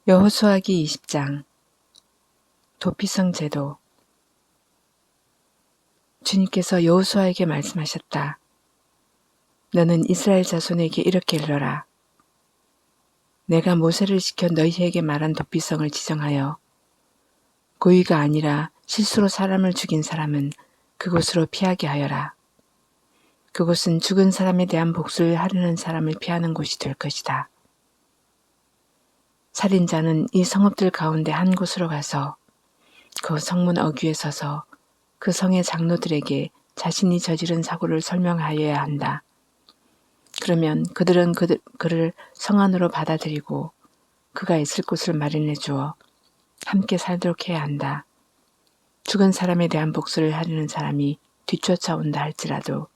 여호수아기 20장 도피성 제도. 주님께서 여호수아에게 말씀하셨다. 너는 이스라엘 자손에게 이렇게 일러라. 내가 모세를 시켜 너희에게 말한 도피성을 지정하여 고의가 아니라 실수로 사람을 죽인 사람은 그곳으로 피하게 하여라. 그곳은 죽은 사람에 대한 복수를 하려는 사람을 피하는 곳이 될 것이다. 살인자는 이 성읍들 가운데 한 곳으로 가서 그 성문 어귀에 서서 그 성의 장로들에게 자신이 저지른 사고를 설명하여야 한다. 그러면 그들은 그를 성 안으로 받아들이고 그가 있을 곳을 마련해 주어 함께 살도록 해야 한다. 죽은 사람에 대한 복수를 하려는 사람이 뒤쫓아온다 할지라도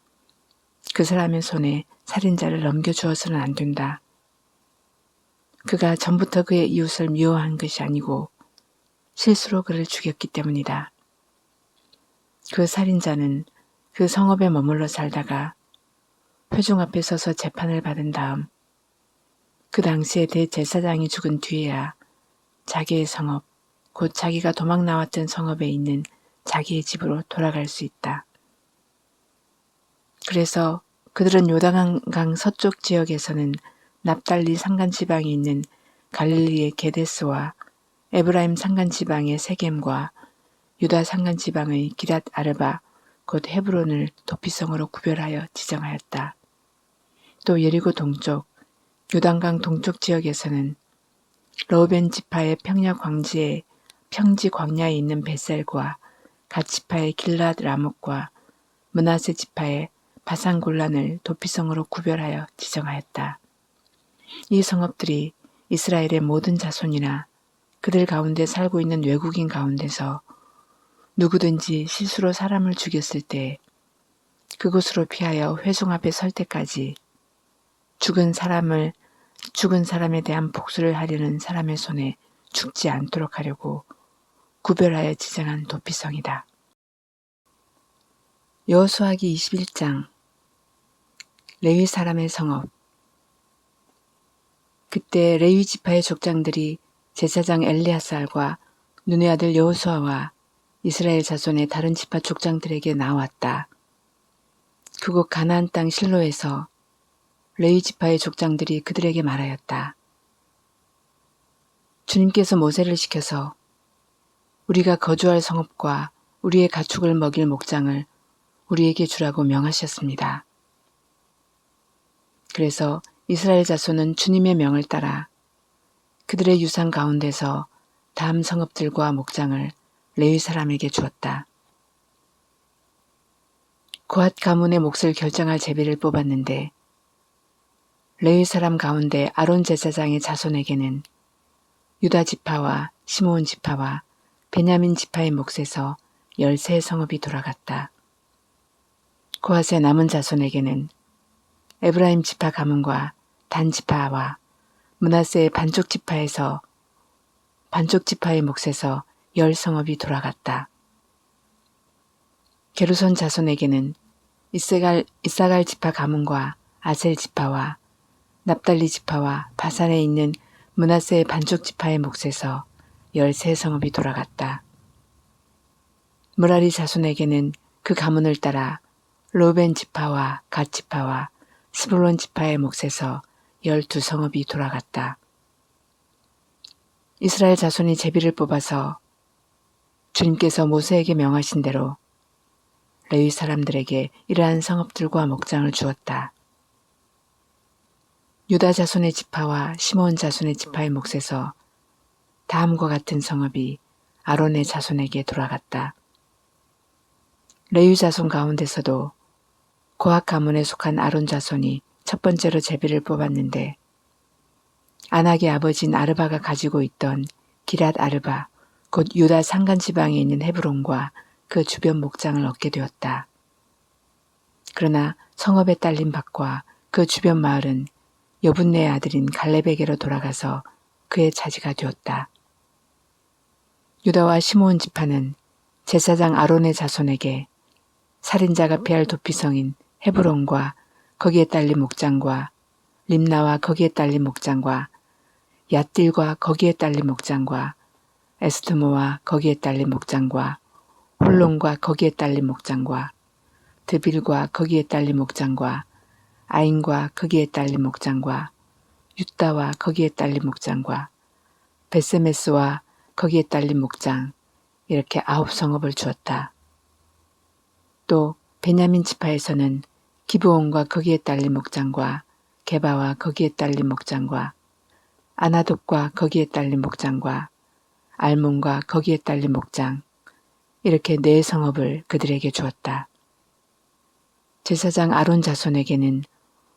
그 사람의 손에 살인자를 넘겨주어서는 안 된다. 그가 전부터 그의 이웃을 미워한 것이 아니고 실수로 그를 죽였기 때문이다. 그 살인자는 그 성읍에 머물러 살다가 회중 앞에 서서 재판을 받은 다음 그 당시에 대제사장이 죽은 뒤에야 자기의 성읍, 곧 자기가 도망 나왔던 성읍에 있는 자기의 집으로 돌아갈 수 있다. 그래서 그들은 요단강 서쪽 지역에서는 납달리 산간지방에 있는 갈릴리의 게데스와 에브라임 산간지방의 세겜과 유다 산간지방의 기랏 아르바 곧 헤브론을 도피성으로 구별하여 지정하였다. 또 여리고 동쪽, 요단강 동쪽 지역에서는 르우벤 지파의 평지 광야에 있는 베셀과 갓 지파의 길랏 라못과 므낫세 지파의 바산 골란을 도피성으로 구별하여 지정하였다. 이 성읍들이 이스라엘의 모든 자손이나 그들 가운데 살고 있는 외국인 가운데서 누구든지 실수로 사람을 죽였을 때 그곳으로 피하여 회중 앞에 설 때까지 죽은 사람에 대한 복수를 하려는 사람의 손에 죽지 않도록 하려고 구별하여 지정한 도피성이다. 여호수아기 21장 레위 사람의 성읍. 그때 레위 지파의 족장들이 제사장 엘리아살과 눈의 아들 여호수아와 이스라엘 자손의 다른 지파 족장들에게 나왔다. 그곳 가나안 땅 실로에서 레위 지파의 족장들이 그들에게 말하였다. 주님께서 모세를 시켜서 우리가 거주할 성읍과 우리의 가축을 먹일 목장을 우리에게 주라고 명하셨습니다. 그래서 이스라엘 자손은 주님의 명을 따라 그들의 유산 가운데서 다음 성읍들과 목장을 레위 사람에게 주었다. 고핫 가문의 몫을 결정할 제비를 뽑았는데 레위 사람 가운데 아론 제사장의 자손에게는 유다 지파와 시므온 지파와 베냐민 지파의 몫에서 13성읍이 돌아갔다. 고핫의 남은 자손에게는 에브라임 지파 가문과 단 지파와 므낫세의 반쪽 지파의 몫에서 10성읍이 돌아갔다. 게르손 자손에게는 이사갈 지파 가문과 아셀 지파와 납달리 지파와 바산에 있는 므낫세의 반쪽 지파의 몫에서 13성읍이 돌아갔다. 므라리 자손에게는 그 가문을 따라 르우벤 지파와 갓 지파와 스불론 지파의 몫에서 12성읍이 돌아갔다. 이스라엘 자손이 제비를 뽑아서 주님께서 모세에게 명하신 대로 레위 사람들에게 이러한 성읍들과 목장을 주었다. 유다 자손의 지파와 시므온 자손의 지파의 몫에서 다음과 같은 성읍이 아론의 자손에게 돌아갔다. 레위 자손 가운데서도 고핫 가문에 속한 아론 자손이 첫 번째로 제비를 뽑았는데 아낙의 아버지인 아르바가 가지고 있던 기랏 아르바 곧 유다 산간지방에 있는 헤브론과 그 주변 목장을 얻게 되었다. 그러나 성읍에 딸린 밭과 그 주변 마을은 여분네의 아들인 갈렙에게로 돌아가서 그의 차지가 되었다. 유다와 시므온 지파는 제사장 아론의 자손에게 살인자가 피할 도피성인 헤브론과 거기에 딸린 목장과 림나와 거기에 딸린 목장과 얏딜과 거기에 딸린 목장과 에스드모와 거기에 딸린 목장과 홀론과 거기에 딸린 목장과 드빌과 거기에 딸린 목장과 아인과 거기에 딸린 목장과 유다와 거기에 딸린 목장과 베세메스와 거기에 딸린 목장, 이렇게 9성읍을 주었다. 또 베냐민 지파에서는 기브온과 거기에 딸린 목장과 게바와 거기에 딸린 목장과 아나돗과 거기에 딸린 목장과 알몬과 거기에 딸린 목장, 이렇게 4성읍을 그들에게 주었다. 제사장 아론 자손에게는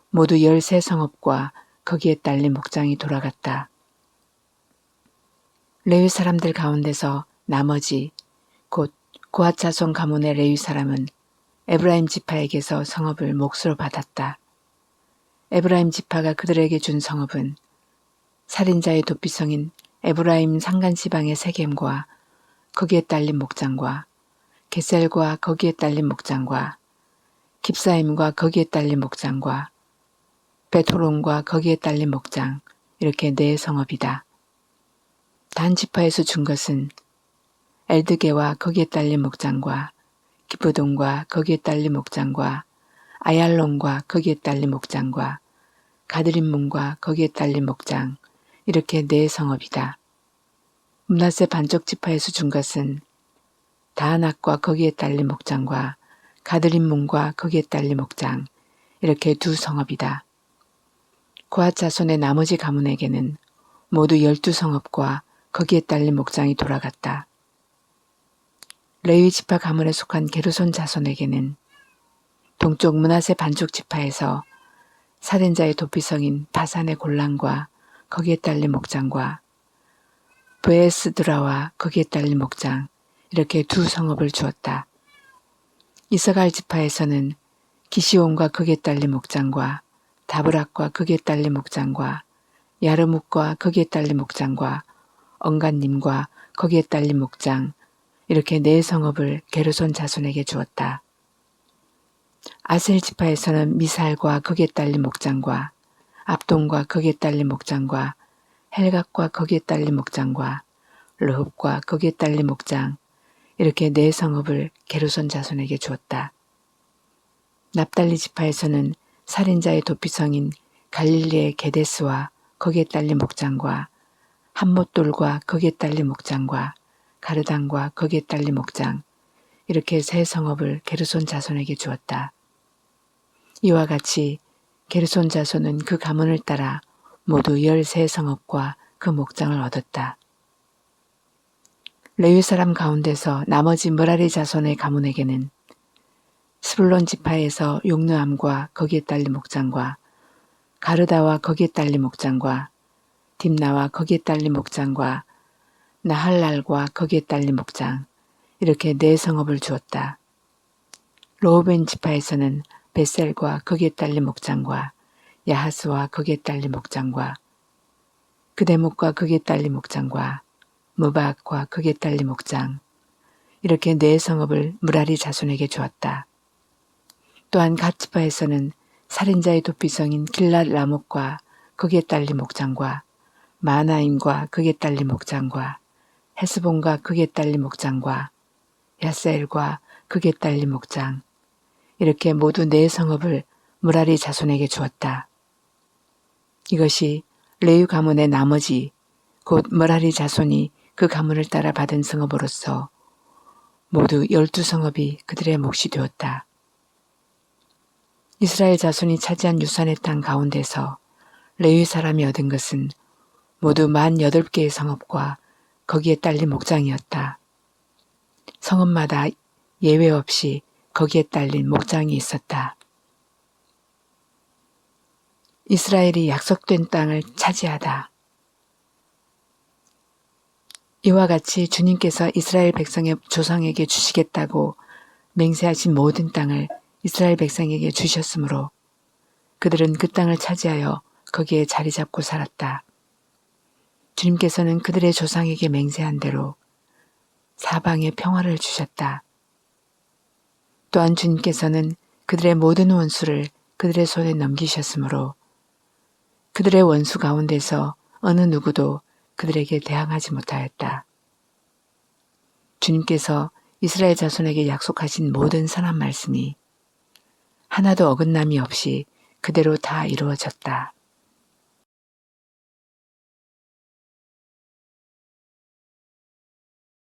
모두 13성읍과 거기에 딸린 목장이 돌아갔다. 레위 사람들 가운데서 나머지 곧 고핫 자손 가문의 레위 사람은 에브라임 지파에게서 성읍을 몫으로 받았다. 에브라임 지파가 그들에게 준 성읍은 살인자의 도피성인 에브라임 산간지방의 세겜과 거기에 딸린 목장과 게셀과 거기에 딸린 목장과 깁사임과 거기에 딸린 목장과 베토론과 거기에 딸린 목장, 이렇게 4성읍이다. 단 지파에서 준 것은 엘드게와 거기에 딸린 목장과 기브돈과 거기에 딸린 목장과 아얄론과 거기에 딸린 목장과 가드림몬과 거기에 딸린 목장, 이렇게 4성읍이다. 므낫세 반쪽 지파에서 준 것은 다하낙과 거기에 딸린 목장과 가드림몬과 거기에 딸린 목장, 이렇게 2성읍이다. 고핫 자손의 나머지 가문에게는 모두 12성읍과 거기에 딸린 목장이 돌아갔다. 레위 지파 가문에 속한 게르손 자손에게는 동쪽 므낫세 반쪽 지파에서 살인자의 도피성인 바산의 골란과 거기에 딸린 목장과 브에스드라와 거기에 딸린 목장, 이렇게 2성읍을 주었다. 이스가엘 지파에서는 기시온과 거기에 딸린 목장과 다브락과 거기에 딸린 목장과 야르묵과 거기에 딸린 목장과 언간님과 거기에 딸린 목장, 이렇게 4성읍을 게르손 자손에게 주었다. 아셀 지파에서는 미살과 거기에 딸린 목장과 압돈과 거기에 딸린 목장과 헬각과 거기에 딸린 목장과 르흡과 거기에 딸린 목장, 이렇게 4성읍을 게르손 자손에게 주었다. 납달리 지파에서는 살인자의 도피성인 갈릴리의 게데스와 거기에 딸린 목장과 함못돌과 거기에 딸린 목장과 가르단과 거기에 딸린 목장, 이렇게 3성읍을 게르손 자손에게 주었다. 이와 같이 게르손 자손은 그 가문을 따라 모두 13성읍과 그 목장을 얻었다. 레위 사람 가운데서 나머지 므라리 자손의 가문에게는 스불론 지파에서 용느암과 거기에 딸린 목장과 가르다와 거기에 딸린 목장과 딥나와 거기에 딸린 목장과 나할랄과 거기에 딸린 목장, 이렇게 4성읍을 주었다. 로우벤 지파에서는 베셀과 거기에 딸린 목장과 야하스와 거기에 딸린 목장과 그대목과 거기에 딸린 목장과 무바악과 거기에 딸린 목장, 이렇게 4성읍을 므라리 자손에게 주었다. 또한 갓 지파에서는 살인자의 도피성인 길랏 라못과 거기에 딸린 목장과 마하나임과 거기에 딸린 목장과 헤스본과 거기에 딸린 목장과 야세엘과 거기에 딸린 목장, 이렇게 모두 4성읍을 므라리 자손에게 주었다. 이것이 레위 가문의 나머지 곧 므라리 자손이 그 가문을 따라 받은 성읍으로서 모두 12성읍이 그들의 몫이 되었다. 이스라엘 자손이 차지한 유산의 땅 가운데서 레위 사람이 얻은 것은 모두 48개의 성읍과 거기에 딸린 목장이었다. 성읍마다 예외 없이 거기에 딸린 목장이 있었다. 이스라엘이 약속된 땅을 차지하다. 이와 같이 주님께서 이스라엘 백성의 조상에게 주시겠다고 맹세하신 모든 땅을 이스라엘 백성에게 주셨으므로 그들은 그 땅을 차지하여 거기에 자리 잡고 살았다. 주님께서는 그들의 조상에게 맹세한 대로 사방에 평화를 주셨다. 또한 주님께서는 그들의 모든 원수를 그들의 손에 넘기셨으므로 그들의 원수 가운데서 어느 누구도 그들에게 대항하지 못하였다. 주님께서 이스라엘 자손에게 약속하신 모든 선한 말씀이 하나도 어긋남이 없이 그대로 다 이루어졌다.